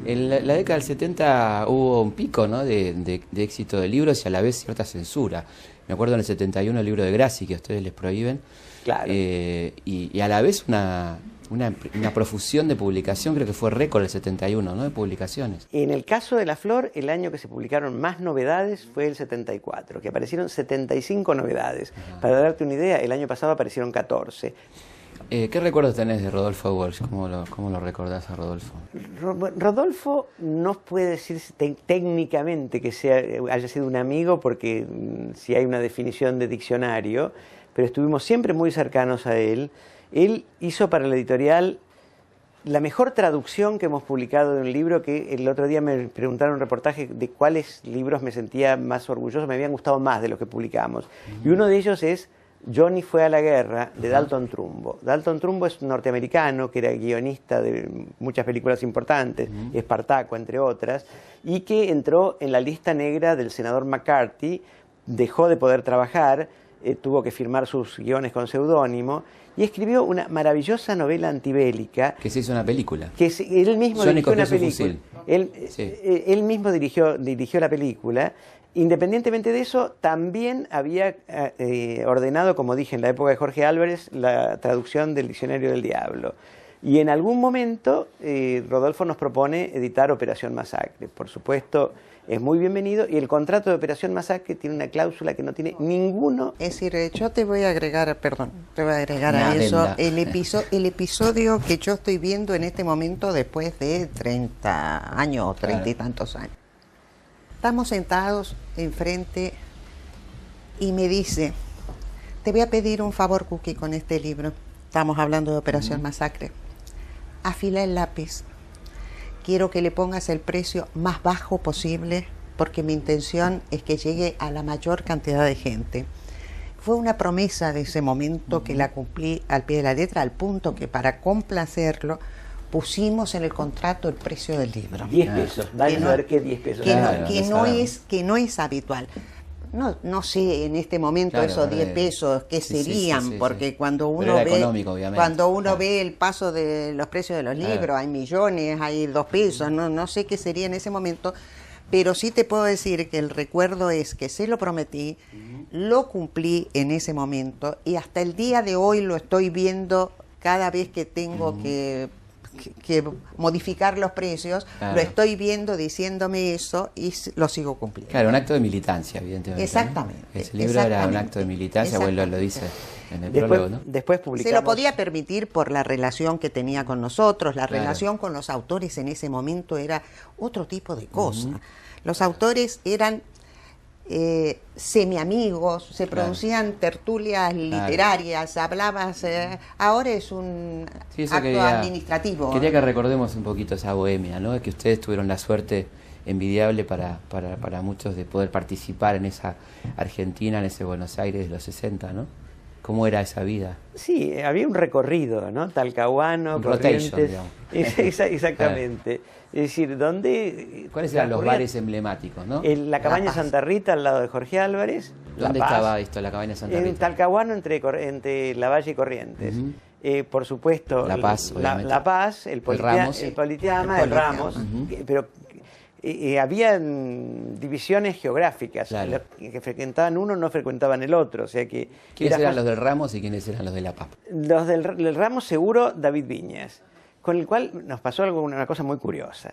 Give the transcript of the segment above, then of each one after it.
En la década del 70 hubo un pico, ¿no?, de éxito de libros y a la vez cierta censura. Me acuerdo en el 71 el libro de Grassi, que a ustedes les prohíben, Claro. y a la vez una profusión de publicación. Creo que fue récord el 71, ¿no?, de publicaciones. En el caso de La Flor, el año que se publicaron más novedades fue el 74, que aparecieron 75 novedades. Ajá. Para darte una idea, el año pasado aparecieron 14. ¿Qué recuerdos tenés de Rodolfo Walsh? ¿Cómo lo recordás a Rodolfo? Rodolfo no puede decirse técnicamente que haya sido un amigo, porque si hay una definición de diccionario, pero estuvimos siempre muy cercanos a él. Él hizo para la editorial la mejor traducción que hemos publicado de un libro, que el otro día me preguntaron en un reportaje de cuáles libros me sentía más orgulloso, me habían gustado más de los que publicamos. Y uno de ellos es Johnny fue a la guerra, de Dalton Trumbo. Dalton Trumbo es un norteamericano que era guionista de muchas películas importantes, Espartaco, entre otras, y que entró en la lista negra del senador McCarthy, dejó de poder trabajar, tuvo que firmar sus guiones con seudónimo, y escribió una maravillosa novela antibélica. Que se hizo una película. Que él mismo Johnny dirigió una cogió su película. fusil. Sí. Él mismo dirigió la película. Independientemente de eso, también había ordenado, como dije, en la época de Jorge Álvarez, la traducción del Diccionario del Diablo. Y en algún momento Rodolfo nos propone editar Operación Masacre. Por supuesto, es muy bienvenido, y el contrato de Operación Masacre tiene una cláusula que no tiene ninguno. Es decir, yo te voy a agregar, a eso el episodio que yo estoy viendo en este momento después de 30 años, 30 y tantos años. Estamos sentados enfrente y me dice: te voy a pedir un favor, Cookie, con este libro. Estamos hablando de Operación Masacre. Afila el lápiz. Quiero que le pongas el precio más bajo posible, porque mi intención es que llegue a la mayor cantidad de gente. Fue una promesa de ese momento que la cumplí al pie de la letra, al punto que para complacerlo pusimos en el contrato el precio del libro. 10 pesos. Vamos a ver qué 10 pesos. Que no es habitual. No sé en este momento, claro, esos 10 pesos qué serían, porque cuando uno ve el paso de los precios de los libros, hay millones, hay 2 pesos, no sé qué sería en ese momento, pero sí te puedo decir que el recuerdo es que se lo prometí, lo cumplí en ese momento, y hasta el día de hoy lo estoy viendo cada vez que tengo que modificar los precios, claro, lo estoy viendo diciéndome eso y lo sigo cumpliendo. Claro, un acto de militancia, evidentemente. Exactamente. ¿No? Ese libro era un acto de militancia, bueno, lo dice en el prólogo, ¿no? Después publicamos... Se lo podía permitir por la relación que tenía con nosotros, la relación con los autores en ese momento era otro tipo de cosa. Los autores eran semi-amigos, se producían tertulias literarias, hablabas... ahora es un acto administrativo. Quería que recordemos un poquito esa bohemia, ¿no? Que ustedes tuvieron la suerte envidiable para muchos de poder participar en esa Argentina, en ese Buenos Aires de los 60, ¿no? ¿Cómo era esa vida? Sí, había un recorrido, ¿no? Talcahuano, Corrientes... Exactamente. Claro. Es decir, ¿cuáles eran los bares emblemáticos, no? La Cabaña Santa Rita, al lado de Jorge Álvarez. ¿Dónde estaba esto, la Cabaña Santa Rita? En Talcahuano, entre Lavalle y Corrientes. Por supuesto, La Paz, La Paz, el Politeama, el Ramos, pero había divisiones geográficas. Claro. Los que frecuentaban uno no frecuentaban el otro, o sea que... ¿Quiénes eran los del Ramos y quiénes eran los de La Paz? Los del Ramos seguro, David Viñas, con el cual nos pasó una cosa muy curiosa.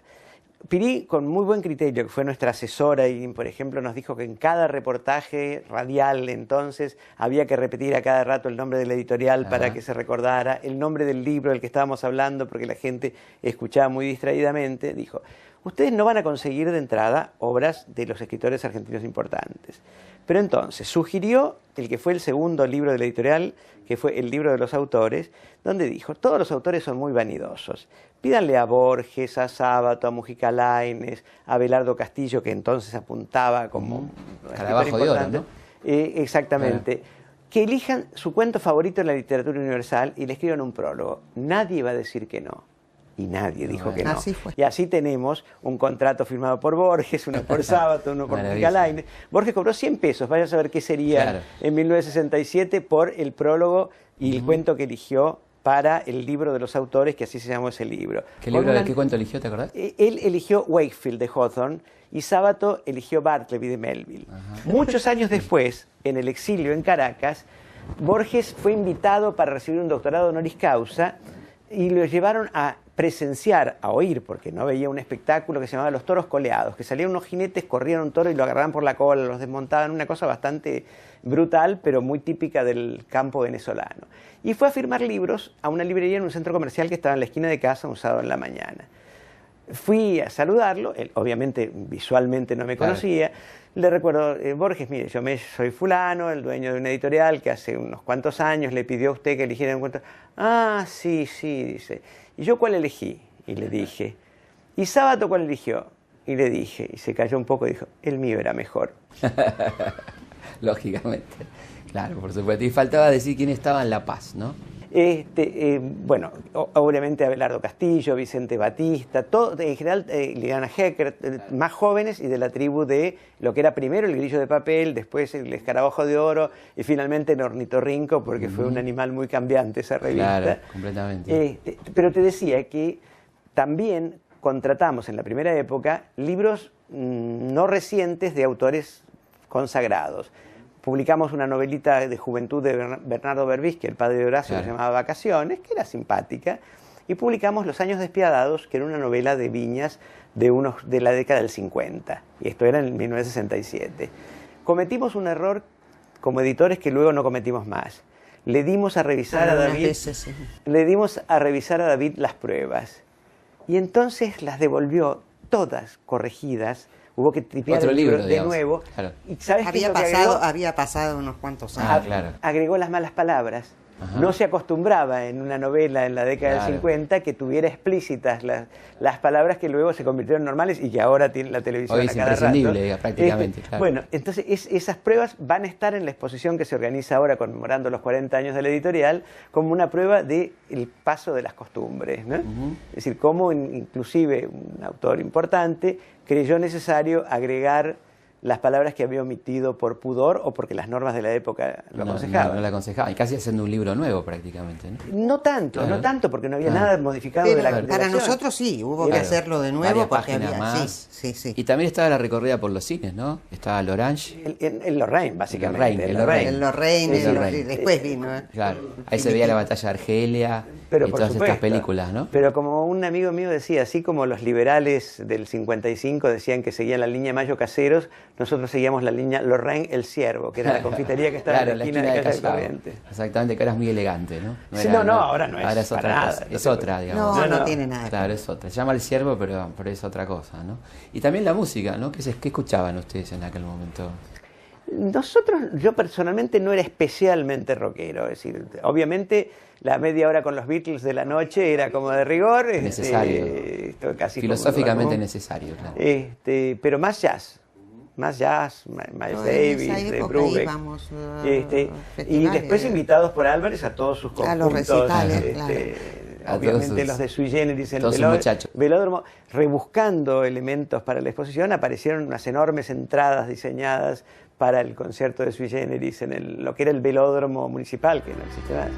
Pirí, con muy buen criterio, que fue nuestra asesora, y por ejemplo nos dijo que en cada reportaje radial entonces había que repetir a cada rato el nombre de la editorial para que se recordara, el nombre del libro del que estábamos hablando, porque la gente escuchaba muy distraídamente. Dijo: ustedes no van a conseguir de entrada obras de los escritores argentinos importantes. Pero entonces sugirió el que fue el segundo libro de la editorial, que fue el libro de los autores, donde dijo: todos los autores son muy vanidosos. Pídanle a Borges, a Sábato, a Mujica Lainez, a Abelardo Castillo, que entonces apuntaba como Carabajo de Oro, ¿no? Exactamente. Que elijan su cuento favorito en la literatura universal y le escriban un prólogo. Nadie va a decir que no. Y nadie dijo que no. Así fue. Y así tenemos un contrato firmado por Borges, uno por Sábato, uno por Mujica Lainez. Borges cobró 100 pesos, vaya a saber qué sería en 1967 por el prólogo y el cuento que eligió para el libro de los autores, que así se llamó ese libro. ¿Qué libro, qué cuento eligió, te acordás? Él eligió Wakefield de Hawthorne y Sábato eligió Bartleby de Melville. Ajá. Muchos años después, en el exilio en Caracas, Borges fue invitado para recibir un doctorado honoris causa y lo llevaron a presenciar, a oír, porque no veía un espectáculo que se llamaba Los Toros Coleados, que salían unos jinetes, corrían un toro y lo agarraban por la cola, los desmontaban, una cosa bastante brutal, pero muy típica del campo venezolano. Y fue a firmar libros a una librería en un centro comercial que estaba en la esquina de casa, un sábado en la mañana. Fui a saludarlo, él obviamente visualmente no me conocía. Claro. Le recuerdo, Borges, mire, soy fulano, el dueño de una editorial que hace unos cuantos años le pidió a usted que eligiera un cuento. Ah, sí, dice. ¿Y yo cuál elegí? Y le dije. ¿Y Sábato cuál eligió? Y le dije. Y se calló un poco y dijo, el mío era mejor. Lógicamente. Claro, por supuesto. Y faltaba decir quién estaba en La Paz, ¿no? Bueno, obviamente Abelardo Castillo, Vicente Batista, todo, en general Liliana Hecker, más jóvenes y de la tribu de lo que era primero el grillo de papel, después el escarabajo de oro y finalmente el ornitorrinco, porque fue un animal muy cambiante esa revista. Claro, completamente. Pero te decía que también contratamos en la primera época libros no recientes de autores consagrados. Publicamos una novelita de juventud de Bernardo Berbisky, el padre de Horacio, claro, que se llamaba Vacaciones, que era simpática, y publicamos Los Años Despiadados, que era una novela de Viñas de la década del 50, y esto era en 1967. Cometimos un error como editores que luego no cometimos más. Le dimos a revisar a David, las pruebas, y entonces las devolvió todas corregidas. Hubo que tripear otro el libro de nuevo. Claro. ¿Y sabes había pasado unos cuantos años. Claro. Agregó las malas palabras. Ajá. No se acostumbraba en una novela en la década del 50 que tuviera explícitas las palabras que luego se convirtieron en normales y que ahora tiene la televisión hoy a cada rato. Hoy es imprescindible, prácticamente. Claro. Bueno, entonces esas pruebas van a estar en la exposición que se organiza ahora conmemorando los 40 años de la editorial como una prueba del paso de las costumbres, ¿no? Es decir, cómo inclusive un autor importante creyó necesario agregar las palabras que había omitido por pudor o porque las normas de la época lo aconsejaban. No lo aconsejaban, y casi haciendo un libro nuevo prácticamente, ¿no? No tanto, claro, no tanto, porque no había nada modificado de la claro. Para nosotros sí, hubo que hacerlo de nuevo porque había más. Sí. Y también estaba la recorrida por los cines, ¿no? Estaba L'Orange. El Lorraine, básicamente. El Lorraine, después vino. Claro, ahí se veía la batalla de Argelia. Pero y todas estas películas, ¿no? Pero como un amigo mío decía, así como los liberales del 55 decían que seguían la línea Mayo Caseros, nosotros seguíamos la línea Lorraine El Ciervo, que era la confitería que estaba en la esquina de Calle Corrientes. Exactamente, que ahora es muy elegante, ¿no? Ahora no es. Ahora es otra cosa. Es otra, digamos. No tiene nada. Claro, es otra. Se llama El Ciervo, pero es otra cosa, ¿no? Y también la música, ¿no? ¿Qué escuchaban ustedes en aquel momento? Yo personalmente no era especialmente rockero, es decir, obviamente la media hora con los Beatles de la noche era como de rigor. Necesario. Casi filosóficamente necesario, claro. Pero más jazz, Miles Davis, de Brubeck. Y después invitados por Álvarez a todos sus conjuntos. A los recitales, claro. Obviamente los de Sui Generis, el Velódromo, rebuscando elementos para la exposición, aparecieron unas enormes entradas diseñadas para el concierto de Sui Generis en lo que era el Velódromo municipal, que no existe más.